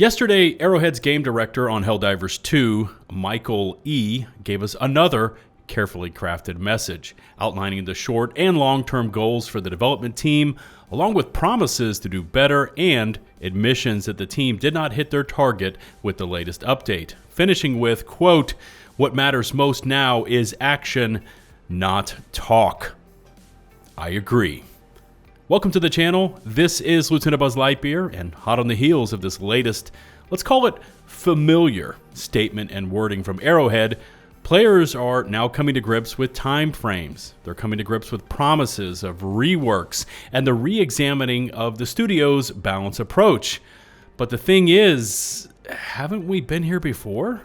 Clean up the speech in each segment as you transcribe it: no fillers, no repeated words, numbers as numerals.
Yesterday, Arrowhead's game director on Helldivers 2, Michael E., gave us another carefully crafted message, outlining the short and long-term goals for the development team, along with promises to do better and admissions that the team did not hit their target with the latest update, finishing with, quote, "What matters most now is action, not talk." I agree. Welcome to the channel. This is Lieutenant BuzzLitebeer, and hot on the heels of this latest, let's call it familiar statement and wording from Arrowhead, players are now coming to grips with time frames. They're coming to grips with promises of reworks and the re-examining of the studio's balance approach. But the thing is, haven't we been here before?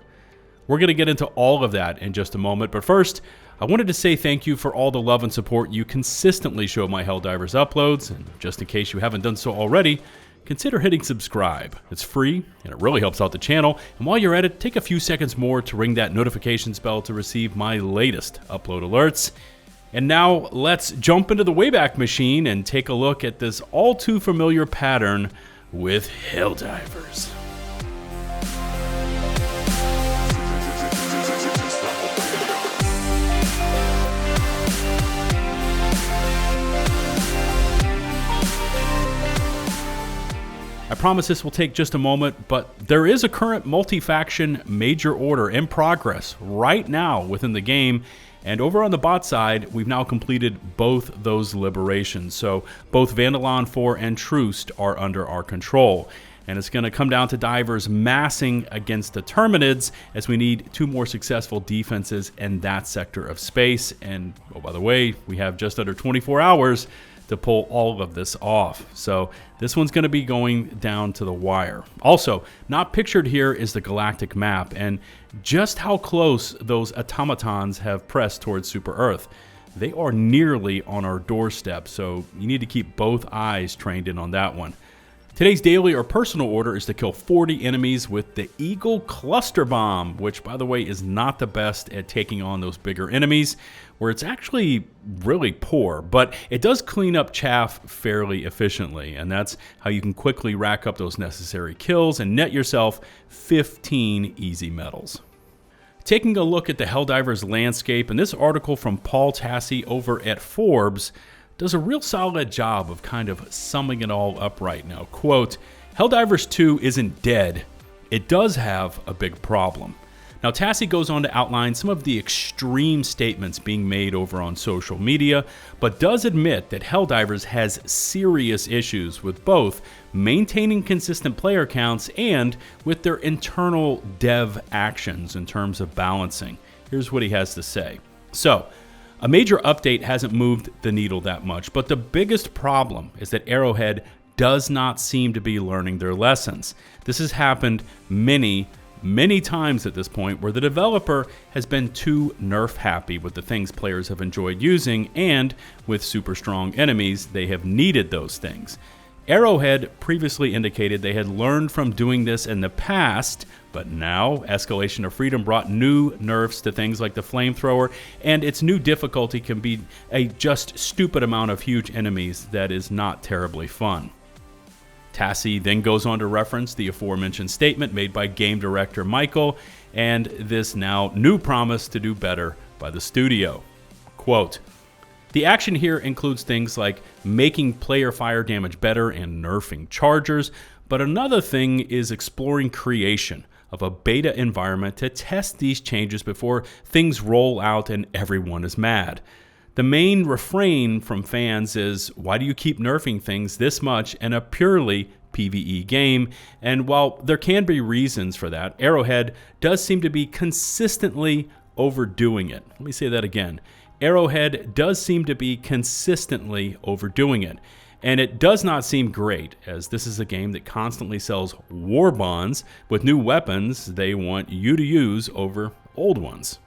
We're going to get into all of that in just a moment, but first, I wanted to say thank you for all the love and support you consistently show my Helldivers uploads, and just in case you haven't done so already, consider hitting subscribe. It's free, and it really helps out the channel, and while you're at it, take a few seconds more to ring that notifications bell to receive my latest upload alerts. And now, let's jump into the Wayback Machine and take a look at this all-too-familiar pattern with Helldivers. I promise this will take just a moment, but there is a current multi-faction major order in progress right now within the game, and over on the bot side, we've now completed both those liberations. So both Vandalon 4 and Troost are under our control, and it's going to come down to divers massing against the Terminids as we need two more successful defenses in that sector of space. And oh, by the way, we have just under 24 hours to pull all of this off. So this one's going to be going down to the wire. Also, not pictured here is the galactic map and just how close those automatons have pressed towards Super Earth. They are nearly on our doorstep, so you need to keep both eyes trained in on that one. Today's daily or personal order is to kill 40 enemies with the Eagle Cluster Bomb, which, by the way, is not the best at taking on those bigger enemies, where it's actually really poor, but it does clean up chaff fairly efficiently, and that's how you can quickly rack up those necessary kills and net yourself 15 easy medals. Taking a look at the Helldivers landscape, and this article from Paul Tassi over at Forbes does a real solid job of kind of summing it all up right now. Quote, "Helldivers 2 isn't dead. It does have a big problem." Now, Tassi goes on to outline some of the extreme statements being made over on social media, but does admit that Helldivers has serious issues with both maintaining consistent player counts and with their internal dev actions in terms of balancing. Here's what he has to say. So, a major update hasn't moved the needle that much, but the biggest problem is that Arrowhead does not seem to be learning their lessons. This has happened many times at this point, where the developer has been too nerf happy with the things players have enjoyed using, and with super strong enemies, they have needed those things. Arrowhead previously indicated they had learned from doing this in the past, but now Escalation of Freedom brought new nerfs to things like the flamethrower, and its new difficulty can be a just stupid amount of huge enemies that is not terribly fun. Tassi then goes on to reference the aforementioned statement made by game director Michael and this now new promise to do better by the studio. Quote, "The action here includes things like making player fire damage better and nerfing chargers, but another thing is exploring creation of a beta environment to test these changes before things roll out and everyone is mad. The main refrain from fans is, why do you keep nerfing things this much in a purely PvE game? And while there can be reasons for that, Arrowhead does seem to be consistently overdoing it." Let me say that again. Arrowhead does seem to be consistently overdoing it. And it does not seem great, as this is a game that constantly sells war bonds with new weapons they want you to use over old ones.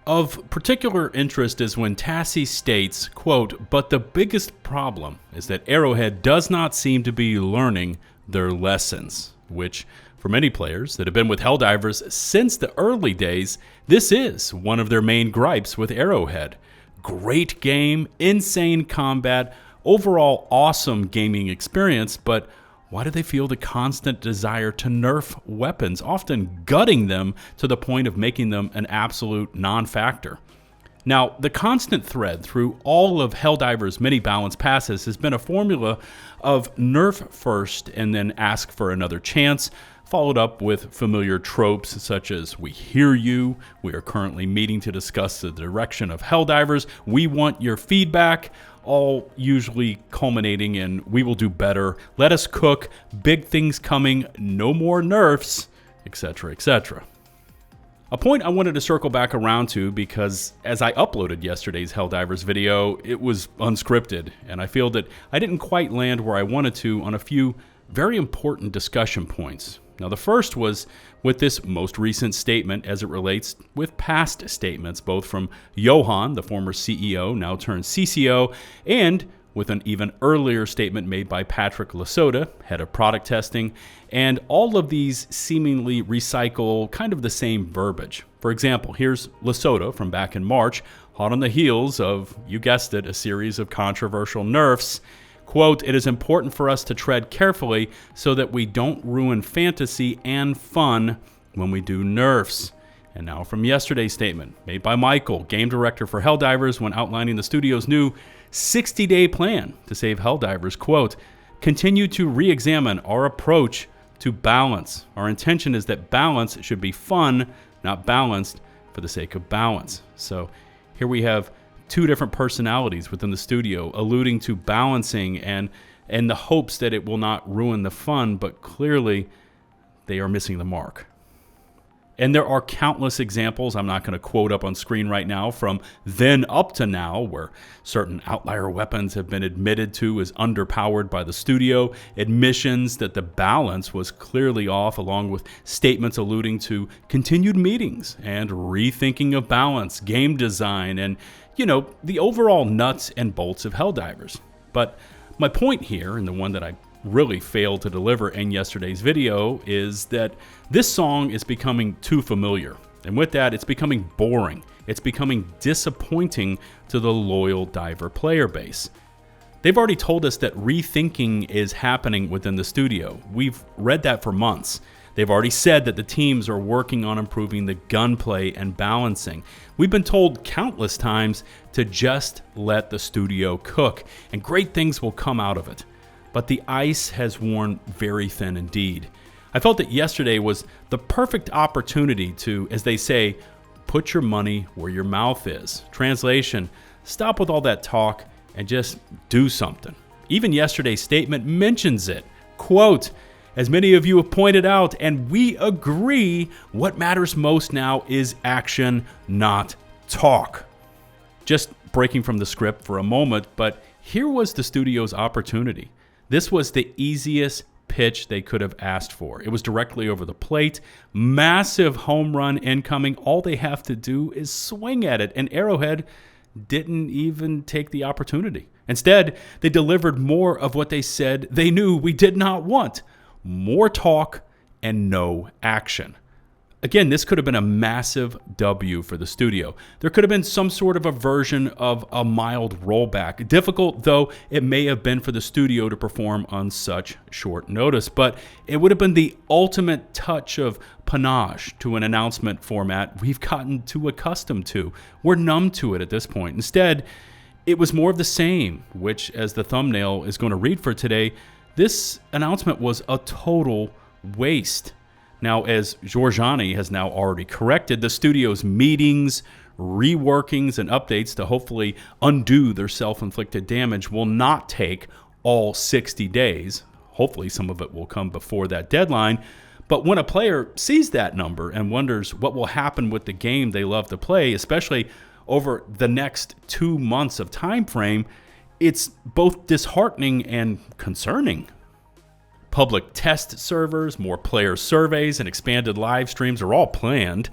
Of particular interest is when Tassi states, quote, "But the biggest problem is that Arrowhead does not seem to be learning their lessons," which, for many players that have been with Helldivers since the early days, this is one of their main gripes with Arrowhead. Great game, insane combat, overall awesome gaming experience, but Why do they feel the constant desire to nerf weapons, often gutting them to the point of making them an absolute non-factor? Now, the constant thread through all of Helldivers' many balance passes has been a formula of nerf first and then ask for another chance, followed up with familiar tropes such as "we hear you," "we are currently meeting to discuss the direction of Helldivers," "we want your feedback," all usually culminating in "we will do better," "let us cook," "big things coming," "no more nerfs," etc., etc. A point I wanted to circle back around to because as I uploaded yesterday's Helldivers video, it was unscripted, and I feel that I didn't quite land where I wanted to on a few very important discussion points. Now, the first was with this most recent statement as it relates with past statements, both from Johan, the former CEO, now turned CCO, and with an even earlier statement made by Patrick Lasota, head of product testing, and all of these seemingly recycle kind of the same verbiage. For example, here's Lasota from back in March, hot on the heels of, you guessed it, a series of controversial nerfs. Quote, "It is important for us to tread carefully so that we don't ruin fantasy and fun when we do nerfs." And now from yesterday's statement made by Michael, game director for Helldivers, when outlining the studio's new 60-day plan to save Helldivers. Quote, "Continue to re-examine our approach to balance. Our intention is that balance should be fun, not balanced for the sake of balance." So here we have two different personalities within the studio alluding to balancing and the hopes that it will not ruin the fun, but clearly they are missing the mark. And there are countless examples, I'm not going to quote up on screen right now, from then up to now, where certain outlier weapons have been admitted to as underpowered by the studio, admissions that the balance was clearly off, along with statements alluding to continued meetings and rethinking of balance, game design, and, the overall nuts and bolts of Helldivers. But my point here, and the one that I really failed to deliver in yesterday's video, is that this song is becoming too familiar. And with that, it's becoming boring. It's becoming disappointing to the loyal diver player base. They've already told us that rethinking is happening within the studio. We've read that for months. They've already said that the teams are working on improving the gunplay and balancing. We've been told countless times to just let the studio cook, and great things will come out of it. But the ice has worn very thin indeed. I felt that yesterday was the perfect opportunity to, as they say, put your money where your mouth is. Translation, stop with all that talk and just do something. Even yesterday's statement mentions it. Quote, "As many of you have pointed out, and we agree, what matters most now is action, not talk." Just breaking from the script for a moment, but here was the studio's opportunity. This was the easiest pitch they could have asked for. It was directly over the plate, massive home run incoming. All they have to do is swing at it, and Arrowhead didn't even take the opportunity. Instead, they delivered more of what they said they knew we did not want. More talk and no action. Again, this could have been a massive W for the studio. There could have been some sort of a version of a mild rollback. Difficult though it may have been for the studio to perform on such short notice, but it would have been the ultimate touch of panache to an announcement format we've gotten too accustomed to. We're numb to it at this point. Instead, it was more of the same, which, as the thumbnail is going to read for today, this announcement was a total waste. Now, as Georgiani has now already corrected, the studio's meetings, reworkings, and updates to hopefully undo their self-inflicted damage will not take all 60 days. Hopefully some of it will come before that deadline. But when a player sees that number and wonders what will happen with the game they love to play, especially over the next 2 months of time frame, it's both disheartening and concerning. Public test servers, more player surveys, and expanded live streams are all planned.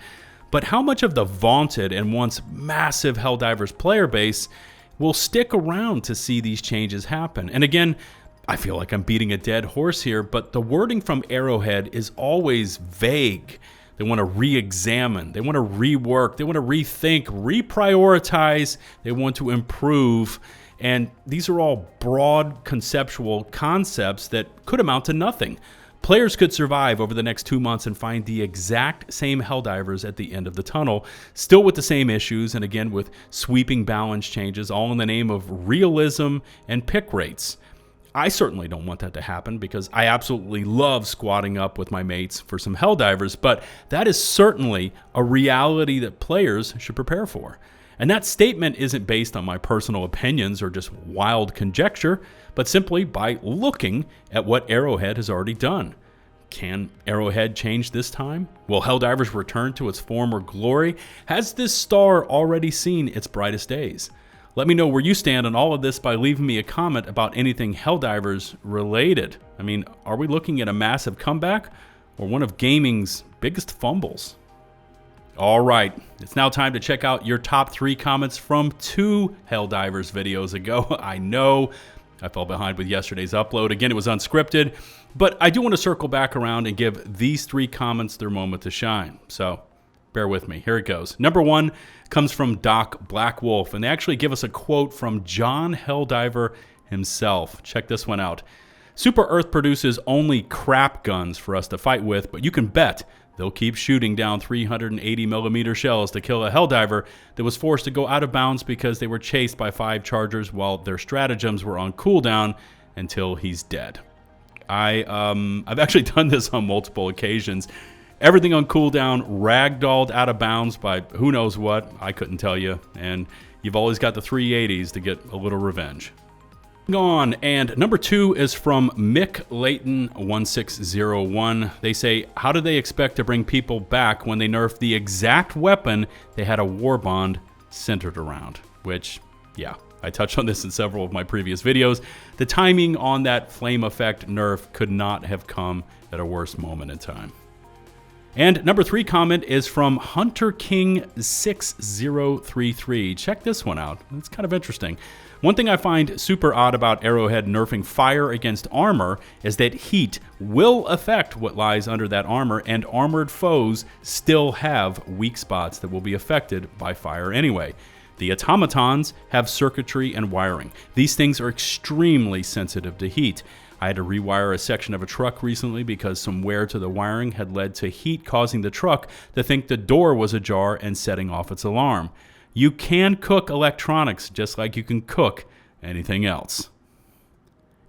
But how much of the vaunted and once massive Helldivers player base will stick around to see these changes happen? And again, I feel like I'm beating a dead horse here, but the wording from Arrowhead is always vague. They want to re-examine, they want to rework, they want to rethink, reprioritize, they want to improve. And these are all broad conceptual concepts that could amount to nothing. Players could survive over the next 2 months and find the exact same Helldivers at the end of the tunnel, still with the same issues, and again with sweeping balance changes, all in the name of realism and pick rates. I certainly don't want that to happen because I absolutely love squatting up with my mates for some Helldivers, but that is certainly a reality that players should prepare for. And that statement isn't based on my personal opinions or just wild conjecture, but simply by looking at what Arrowhead has already done. Can Arrowhead change this time? Will Helldivers return to its former glory? Has this star already seen its brightest days? Let me know where you stand on all of this by leaving me a comment about anything Helldivers related. I mean, are we looking at a massive comeback or one of gaming's biggest fumbles? All right, it's now time to check out your top 3 comments from 2 Helldivers videos ago. I know I fell behind with yesterday's upload. Again, it was unscripted, but I do want to circle back around and give these 3 comments their moment to shine. So bear with me. Here it goes. Number 1 comes from Doc.BlackWolf, and they actually give us a quote from John Helldiver himself. Check this one out. Super Earth produces only crap guns for us to fight with, but you can bet they'll keep shooting down 380mm shells to kill a Helldiver that was forced to go out of bounds because they were chased by 5 chargers while their stratagems were on cooldown until he's dead. I've actually done this on multiple occasions. Everything on cooldown, ragdolled out of bounds by who knows what, I couldn't tell you, and you've always got the 380s to get a little revenge. On, and number 2 is from Mick Layton 1601. They say, how do they expect to bring people back when they nerf the exact weapon they had a war bond centered around? Which, yeah, I touched on this in several of my previous videos. The timing on that flame effect nerf could not have come at a worse moment in time. And number 3 comment is from Hunter King 6033. Check this one out. It's kind of interesting. One thing I find super odd about Arrowhead nerfing fire against armor is that heat will affect what lies under that armor, and armored foes still have weak spots that will be affected by fire anyway. The automatons have circuitry and wiring. These things are extremely sensitive to heat. I had to rewire a section of a truck recently because some wear to the wiring had led to heat causing the truck to think the door was ajar and setting off its alarm. You can cook electronics just like you can cook anything else.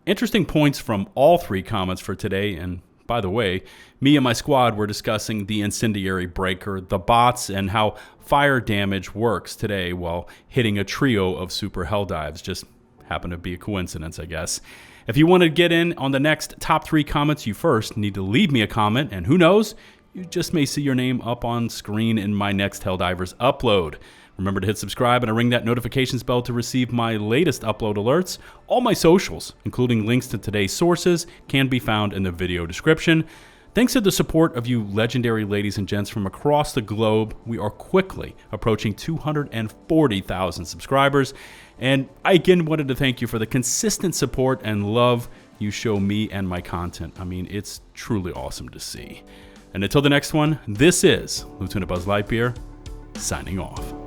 Interesting points from all 3 comments for today, and by the way, me and my squad were discussing the incendiary breaker, the bots, and how fire damage works today while hitting a trio of super Helldives. Just happened to be a coincidence, I guess. If you want to get in on the next top 3 comments, you first need to leave me a comment, and who knows, you just may see your name up on screen in my next Helldivers upload. Remember to hit subscribe and ring that notifications bell to receive my latest upload alerts. All my socials, including links to today's sources, can be found in the video description. Thanks to the support of you legendary ladies and gents from across the globe, we are quickly approaching 240,000 subscribers. And I again wanted to thank you for the consistent support and love you show me and my content. I mean, it's truly awesome to see. And until the next one, this is LtBuzzLitebeer signing off.